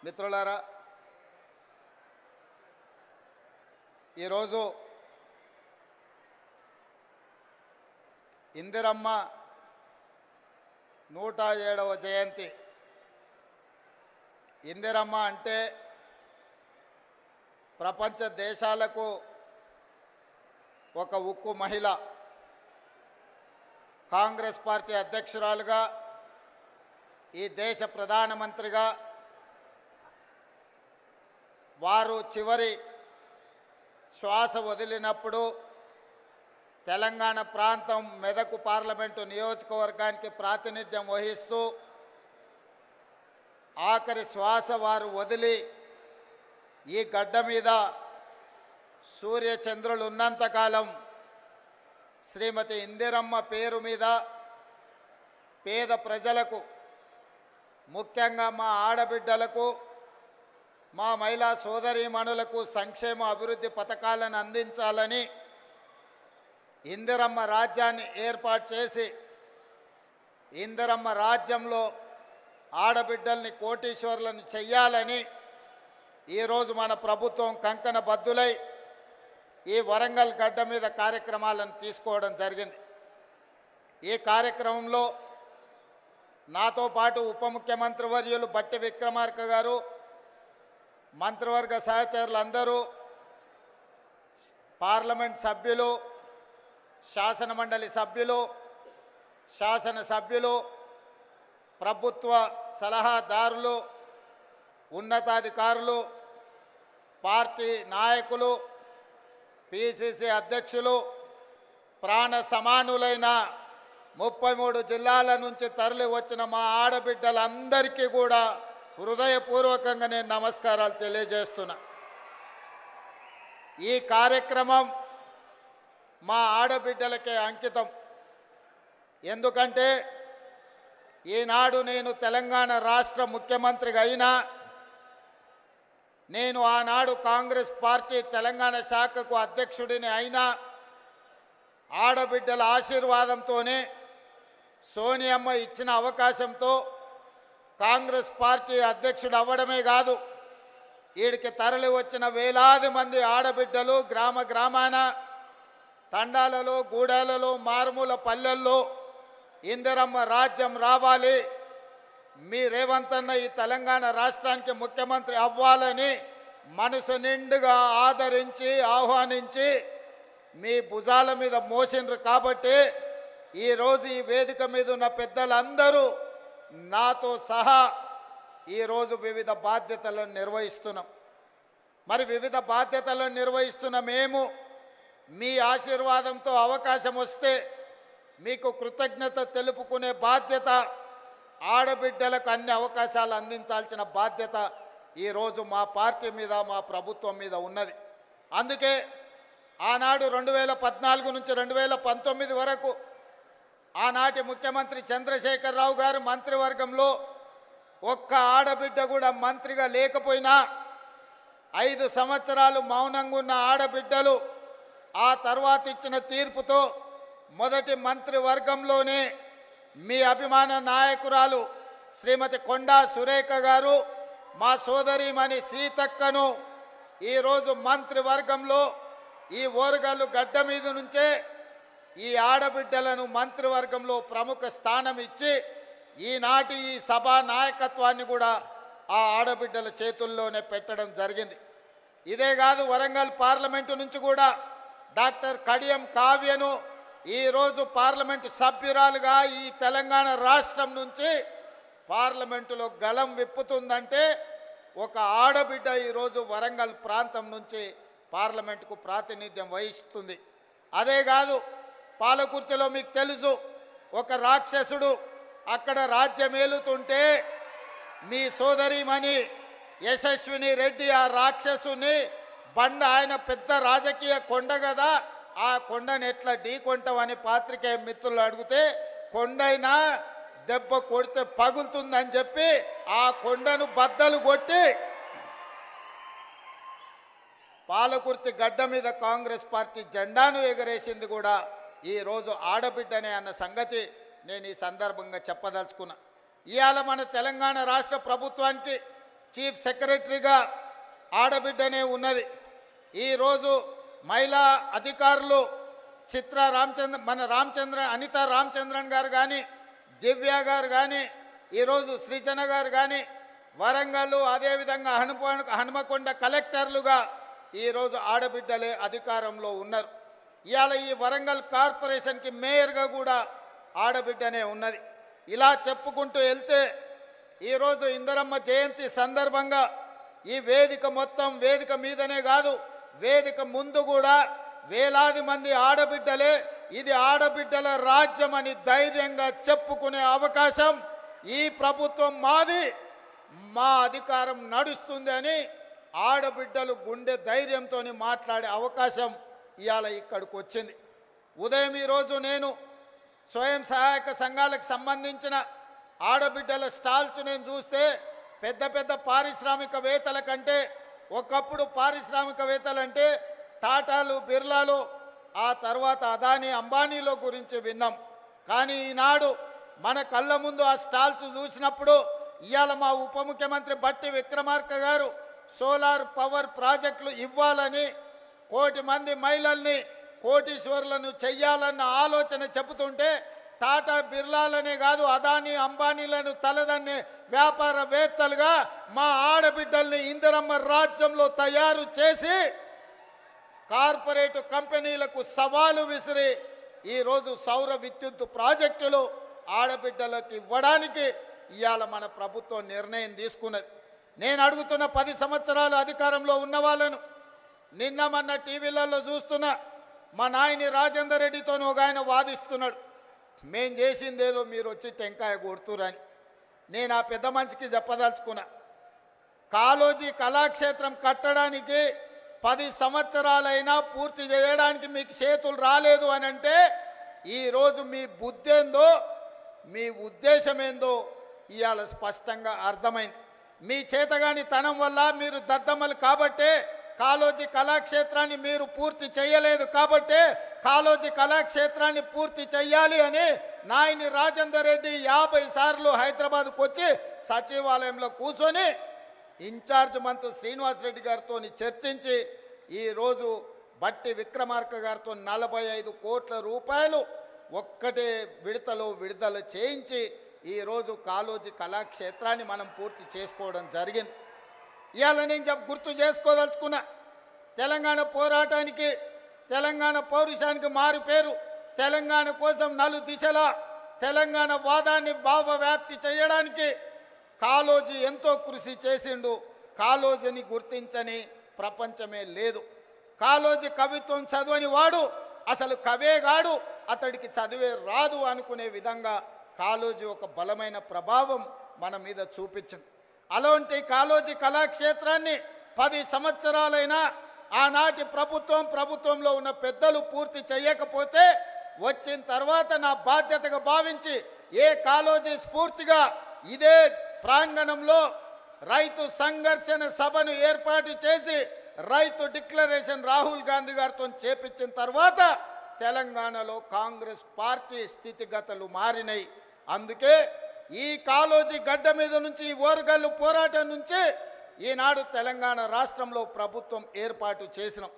మిత్రులారా, ఈరోజు ఇందిరమ్మ 107వ జయంతి. ఇందిరమ్మ అంటే ప్రపంచ దేశాలకు ఒక ఉక్కు మహిళ. కాంగ్రెస్ పార్టీ అధ్యక్షురాలుగా, ఈ దేశ ప్రధానమంత్రిగా వారు చివరి శ్వాస వదిలినప్పుడు తెలంగాణ ప్రాంతం మెదక్ పార్లమెంటు నియోజకవర్గానికి ప్రాతినిధ్యం వహిస్తూ ఆఖరి శ్వాస వారు వదిలి ఈ గడ్డ మీద సూర్యచంద్రులు ఉన్నంతకాలం శ్రీమతి ఇందిరమ్మ పేరు మీద పేద ప్రజలకు, ముఖ్యంగా మా ఆడబిడ్డలకు, మా మహిళా సోదరీమణులకు సంక్షేమ అభివృద్ధి పథకాలను అందించాలని ఇందిరమ్మ రాజ్యాన్ని ఏర్పాటు చేసి ఇందిరమ్మ రాజ్యంలో ఆడబిడ్డల్ని కోటీశ్వరులను చెయ్యాలని ఈరోజు మన ప్రభుత్వం కంకణ బద్దులై ఈ వరంగల్ గడ్డ మీద కార్యక్రమాలను తీసుకోవడం జరిగింది. ఈ కార్యక్రమంలో నాతో పాటు ఉప ముఖ్యమంత్రి వర్యులు బట్టి విక్రమార్క గారు, మంత్రివర్గ సహచరులందరూ, పార్లమెంట్ సభ్యులు, శాసనమండలి సభ్యులు, శాసనసభ్యులు, ప్రభుత్వ సలహాదారులు, ఉన్నతాధికారులు, పార్టీ నాయకులు, పిసిసి అధ్యక్షులు, ప్రాణ సమానులైన 33 జిల్లాల నుంచి తరలి వచ్చిన మా ఆడబిడ్డలందరికీ కూడా హృదయపూర్వకంగా నేను నమస్కారాలు తెలియజేస్తున్నా. ఈ కార్యక్రమం మా ఆడబిడ్డలకే అంకితం. ఎందుకంటే ఈనాడు నేను తెలంగాణ రాష్ట్ర ముఖ్యమంత్రిగా అయినా, నేను ఆనాడు కాంగ్రెస్ పార్టీ తెలంగాణ శాఖకు అధ్యక్షుడిని అయినా ఆడబిడ్డల ఆశీర్వాదంతోనే, సోనియమ్మ ఇచ్చిన అవకాశంతో కాంగ్రెస్ పార్టీ అధ్యక్షుడు అవ్వడమే కాదు, వీడికి తరలి వచ్చిన వేలాది మంది ఆడబిడ్డలు గ్రామ గ్రామాన, తండాలలో, గూడాలలో, మారుమూల పల్లెల్లో ఇందిరమ్మ రాజ్యం రావాలి, మీ రేవంత్ అన్న ఈ తెలంగాణ రాష్ట్రానికి ముఖ్యమంత్రి అవ్వాలని మనసు నిండుగా ఆదరించి ఆహ్వానించి మీ భుజాల మీద మోసిండ్రు. కాబట్టి ఈరోజు ఈ వేదిక మీద ఉన్న పెద్దలందరూ నాతో సహా ఈరోజు వివిధ బాధ్యతలను నిర్వహిస్తున్నాం. మరి వివిధ బాధ్యతలను నిర్వహిస్తున్న మేము మీ ఆశీర్వాదంతో అవకాశం వస్తే మీకు కృతజ్ఞత తెలుపుకునే బాధ్యత, ఆడబిడ్డలకు అన్ని అవకాశాలు అందించాల్సిన బాధ్యత ఈరోజు మా పార్టీ మీద, మా ప్రభుత్వం మీద ఉన్నది. అందుకే ఆనాడు 2014 నుంచి 2019 వరకు ఆనాటి ముఖ్యమంత్రి చంద్రశేఖరరావు గారు మంత్రివర్గంలో ఒక్క ఆడబిడ్డ కూడా మంత్రిగా లేకపోయినా 5 సంవత్సరాలు మౌనంగా ఉన్న ఆడబిడ్డలు ఆ తర్వాత ఇచ్చిన తీర్పుతో మొదటి మంత్రివర్గంలోనే మీ అభిమాన నాయకురాలు శ్రీమతి కొండా సురేఖ గారు, మా సోదరీమణి సీతక్కను ఈరోజు మంత్రివర్గంలో ఈ ఓరుగల్లు గడ్డ మీద నుంచే ఈ ఆడబిడ్డలను మంత్రివర్గంలో ప్రముఖ స్థానం ఇచ్చి ఈనాటి ఈ సభా నాయకత్వాన్ని కూడా ఆ ఆడబిడ్డల చేతుల్లోనే పెట్టడం జరిగింది. ఇదే కాదు, వరంగల్ పార్లమెంటు నుంచి కూడా డాక్టర్ కడియం కావ్యను ఈరోజు పార్లమెంటు సభ్యురాలుగా ఈ తెలంగాణ రాష్ట్రం నుంచి పార్లమెంటులో గలం విప్పుతుందంటే ఒక ఆడబిడ్డ ఈరోజు వరంగల్ ప్రాంతం నుంచి పార్లమెంటుకు ప్రాతినిధ్యం వహిస్తుంది. అదే కాదు, పాలకుర్తిలో మీకు తెలుసు, ఒక రాక్షసుడు అక్కడ రాజ్యమేలుతుంటే మీ సోదరీమణి యశస్విని రెడ్డి ఆ రాక్షసుని బండ, ఆయన పెద్ద రాజకీయ కొండ కదా, ఆ కొండను ఎట్లా ఢీకొంటామని పాత్రికేయ మిత్రులు అడిగితే కొండైనా దెబ్బ కొడితే పగులుతుందని చెప్పి ఆ కొండను బద్దలు కొట్టి పాలకుర్తి గడ్డ మీద కాంగ్రెస్ పార్టీ జెండాను ఎగరేసింది కూడా ఈరోజు ఆడబిడ్డనే అన్న సంగతి నేను ఈ సందర్భంగా చెప్పదలుచుకున్నా. ఇవాళ మన తెలంగాణ రాష్ట్ర ప్రభుత్వానికి చీఫ్ సెక్రటరీగా ఆడబిడ్డనే ఉన్నది. ఈరోజు మహిళా అధికారులు అనితా రామచంద్రన్ గారు కానీ, దివ్య గారు కానీ, ఈరోజు శ్రీజన గారు కానీ, వరంగల్ అదేవిధంగా హనుమకొండ కలెక్టర్లుగా ఈరోజు ఆడబిడ్డలే అధికారంలో ఉన్నారు. ఇవాళ ఈ వరంగల్ కార్పొరేషన్కి మేయర్గా కూడా ఆడబిడ్డనే ఉన్నది. ఇలా చెప్పుకుంటూ వెళ్తే ఈరోజు ఇందిరమ్మ జయంతి సందర్భంగా ఈ వేదిక మొత్తం వేదిక మీదనే కాదు, వేదిక ముందు కూడా వేలాది మంది ఆడబిడ్డలే ఇది ఆడబిడ్డల రాజ్యం అని ధైర్యంగా చెప్పుకునే అవకాశం ఈ ప్రభుత్వం మాది, మా అధికారం నడుస్తుంది అని ఆడబిడ్డలు గుండె ధైర్యంతో మాట్లాడే అవకాశం ఇవాళ ఇక్కడికి వచ్చింది. ఉదయం ఈరోజు నేను స్వయం సహాయక సంఘాలకు సంబంధించిన ఆడబిడ్డల స్టాల్స్ నేను చూస్తే పెద్ద పెద్ద పారిశ్రామికవేత్తల కంటే, ఒకప్పుడు పారిశ్రామికవేత్తలంటే టాటాలు, బిర్లాలు, ఆ తర్వాత అదానీ, అంబానీలో గురించి విన్నాం. కానీ ఈనాడు మన కళ్ళ ముందు ఆ స్టాల్స్ చూసినప్పుడు ఇవాళ మా ఉప ముఖ్యమంత్రి బట్టి విక్రమార్క గారు సోలార్ పవర్ ప్రాజెక్టులు ఇవ్వాలని, 1 కోటి మంది మహిళల్ని కోటీశ్వరులను చెయ్యాలన్న ఆలోచన చెబుతుంటే టాటా, బిర్లాలనే కాదు అదానీ, అంబానీలను తలదన్నే వ్యాపారవేత్తలుగా మా ఆడబిడ్డల్ని ఇందిరమ్మ రాజ్యంలో తయారు చేసి కార్పొరేట్ కంపెనీలకు సవాలు విసిరి ఈరోజు సౌర విద్యుత్ ప్రాజెక్టులు ఆడబిడ్డలకు ఇవ్వడానికి ఇవాళ మన ప్రభుత్వం నిర్ణయం తీసుకున్నది. నేను అడుగుతున్న 10 సంవత్సరాలు అధికారంలో ఉన్న వాళ్ళను, నిన్న మొన్న టీవీలలో చూస్తున్నా మా నాయని రాజేందర్ రెడ్డితో ఒక ఆయన వాదిస్తున్నాడు, మేం చేసిందేదో మీరు వచ్చి టెంకాయ కొడుతురని. నేను ఆ పెద్ద మనిషికి చెప్పదలుచుకున్నా, కాళోజీ కళాక్షేత్రం కట్టడానికి 10 సంవత్సరాలైనా పూర్తి చేయడానికి మీకు చేతులు రాలేదు అని అంటే ఈరోజు మీ బుద్ధి ఏందో, మీ ఉద్దేశం ఏందో ఇవాళ స్పష్టంగా అర్థమైంది. మీ చేతగాని తనం వల్ల మీరు దద్దమ్మలు కాబట్టే కాళోజీ కళాక్షేత్రాన్ని మీరు పూర్తి చేయలేదు కాబట్టే కాళోజీ కళాక్షేత్రాన్ని పూర్తి చెయ్యాలి అని నాయని రాజేందర్ రెడ్డి 50 సార్లు హైదరాబాద్కు వచ్చి సచివాలయంలో కూర్చొని ఇన్ఛార్జ్ మంత్రి శ్రీనివాస్ రెడ్డి గారితో చర్చించి ఈరోజు బట్టి విక్రమార్క గారితో 45 కోట్ల రూపాయలు ఒక్కటే విడతలో విడుదల చేయించి ఈరోజు కాళోజీ కళాక్షేత్రాన్ని మనం పూర్తి చేసుకోవడం జరిగింది. ఇవాళ నేను గుర్తు చేసుకోదలుచుకున్నా, తెలంగాణ పోరాటానికి, తెలంగాణ పౌరుషానికి మారు పేరు, తెలంగాణ కోసం 4 దిశలా తెలంగాణ వాదాన్ని భావవ్యాప్తి చేయడానికి కాళోజీ ఎంతో కృషి చేసిండు. కాళోజీని గుర్తించని ప్రపంచమే లేదు. కాళోజీ కవిత్వం చదవని వాడు అసలు కవేగాడు, అతడికి చదివే రాదు అనుకునే విధంగా కాళోజీ ఒక బలమైన ప్రభావం మన మీద చూపించింది. అలాంటి కాళోజీ కళాక్షేత్రాన్ని 10 సంవత్సరాలైనా ఆనాటి ప్రభుత్వంలో ఉన్న పెద్దలు పూర్తి చేయకపోతే వచ్చిన తర్వాత నా బాధ్యతగా భావించి కాళోజీ స్ఫూర్తిగా ఇదే ప్రాంగణంలో రైతు సంఘర్షణ సభను ఏర్పాటు చేసి రైతు డిక్లరేషన్ రాహుల్ గాంధీ గారితో చేపించిన తర్వాత తెలంగాణలో కాంగ్రెస్ పార్టీ స్థితిగతులు మారినాయి. అందుకే ఈ కాళోజీ గడ్డ మీద నుంచి, ఈ ఓరుగల్లు పోరాటం నుంచి ఈనాడు తెలంగాణ రాష్ట్రంలో ప్రభుత్వం ఏర్పాటు చేసినాం.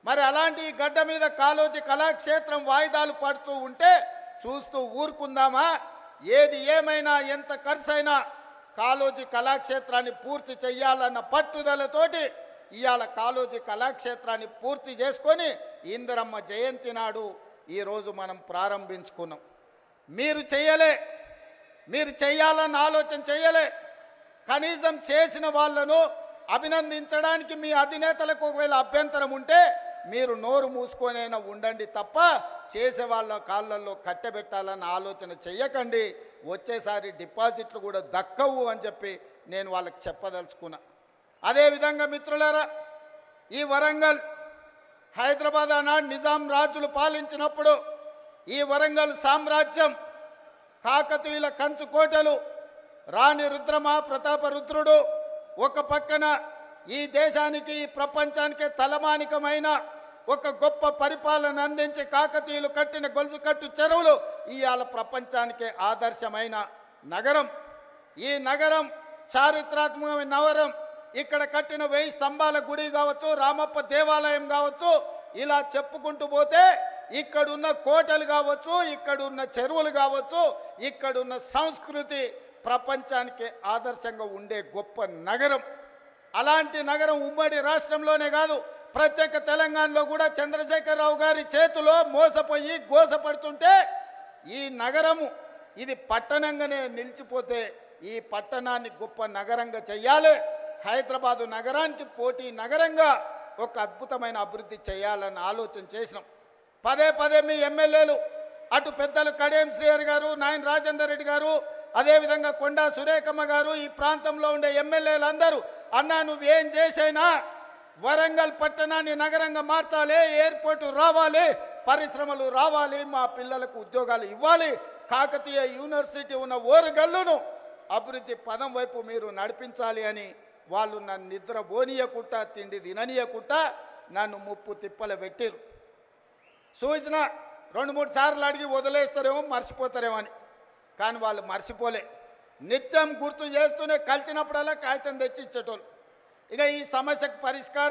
మరి అలాంటి ఈ గడ్డ మీద కాళోజీ కళాక్షేత్రం వాయిదాలు పడుతూ ఉంటే చూస్తూ ఊరుకుందామా? ఏది ఏమైనా ఎంత ఖర్చైనా కాళోజీ కళాక్షేత్రాన్ని పూర్తి చెయ్యాలన్న పట్టుదలతోటి ఇవాళ కాళోజీ కళాక్షేత్రాన్ని పూర్తి చేసుకొని ఇందిరమ్మ జయంతి నాడు ఈరోజు మనం ప్రారంభించుకున్నాం. మీరు చెయ్యాలన్న ఆలోచన చేయలే. కనీసం చేసిన వాళ్ళను అభినందించడానికి మీ అధినేతలకు ఒకవేళ అభ్యంతరం ఉంటే మీరు నోరు మూసుకొనైనా ఉండండి తప్ప చేసే వాళ్ళ కాళ్ళల్లో కట్టెబెట్టాలన్న ఆలోచన చెయ్యకండి. వచ్చేసారి డిపాజిట్లు కూడా దక్కవు అని చెప్పి నేను వాళ్ళకి చెప్పదలుచుకున్నా. అదేవిధంగా మిత్రులారా, ఈ వరంగల్, హైదరాబాద్ ఆనాడు నిజాం రాజులు పాలించినప్పుడు ఈ వరంగల్ సామ్రాజ్యం, కాకతీయుల కంచుకోటలు, రాణి రుద్రమ, ప్రతాప రుద్రుడు ఒక పక్కన ఈ దేశానికి, ఈ ప్రపంచానికి తలమానికమైన ఒక గొప్ప పరిపాలన అందించి కాకతీయులు కట్టిన గొలుసుకట్టు చెరువులు ఇవాళ ప్రపంచానికే ఆదర్శమైన నగరం. ఈ నగరం చారిత్రాత్మకమైన నగరం. ఇక్కడ కట్టిన 1000 స్తంభాల గుడి కావచ్చు, రామప్ప దేవాలయం కావచ్చు, ఇలా చెప్పుకుంటూ పోతే ఇక్కడున్న కోటలు కావచ్చు, ఇక్కడున్న చెరువులు కావచ్చు, ఇక్కడున్న సంస్కృతి ప్రపంచానికి ఆదర్శంగా ఉండే గొప్ప నగరం. అలాంటి నగరం ఉమ్మడి రాష్ట్రంలోనే కాదు, ప్రత్యేక తెలంగాణలో కూడా చంద్రశేఖరరావు గారి చేతిలో మోసపోయి గోసపడుతుంటే ఈ నగరము ఇది పట్టణంగానే నిలిచిపోతే ఈ పట్టణాన్ని గొప్ప నగరంగా చెయ్యాలి. హైదరాబాదు నగరానికి పోటీ నగరంగా ఒక అద్భుతమైన అభివృద్ధి చేయాలని ఆలోచన చేసినాం. పదే పదే మీ ఎమ్మెల్యేలు అటు పెద్దలు కడియం శ్రీహరి గారు, నాయన రాజేందర్ రెడ్డి గారు, అదేవిధంగా కొండా సురేఖమ్మ గారు, ఈ ప్రాంతంలో ఉండే ఎమ్మెల్యేలు అందరూ అన్నా నువ్వేం చేసైనా వరంగల్ పట్టణాన్ని నగరంగా మార్చాలి, ఎయిర్పోర్టు రావాలి, పరిశ్రమలు రావాలి, మా పిల్లలకు ఉద్యోగాలు ఇవ్వాలి, కాకతీయ యూనివర్సిటీ ఉన్న ఓరుగల్లును అభివృద్ధి పదం వైపు మీరు నడిపించాలి అని వాళ్ళు నన్ను నిద్ర పోనీయకుట్ట, తిండి తిననీయకుట్ట నన్ను ముప్పు తిప్పలు పెట్టిరు. సూచన 2-3 సార్లు అడిగి వదిలేస్తారేమో, మర్చిపోతారేమో అని. కానీ వాళ్ళు మర్చిపోలే, నిత్యం గుర్తు చేస్తూనే కలిసినప్పుడల్లా కాగితం తెచ్చి ఇచ్చేటోళ్ళు. ఇక ఈ సమస్యకు పరిష్కారం